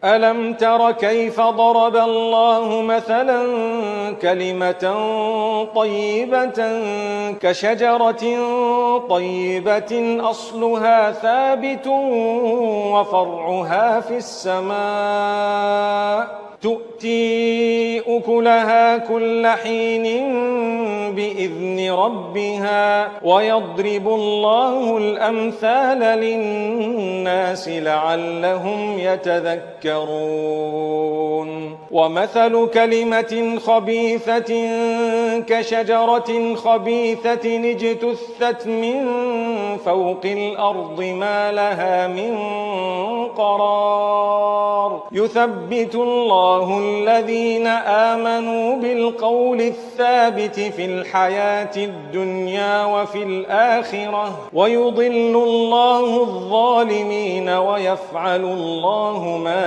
ألم تر كيف ضرب الله مثلا كلمة طيبة كشجرة طيبة أصلها ثابت وفرعها في السماء تؤتي أكلها كل حين بإذن ربها ويضرب الله الأمثال للناس لعلهم يتذكرون ومثل كلمة خبيثة كشجرة خبيثة اجتثت من فوق الأرض ما لها من قرار يثبت الله الذين آمنوا بالقول الثابت في الحياة الدنيا وفي الآخرة ويضل الله الظالمين ويفعل الله ما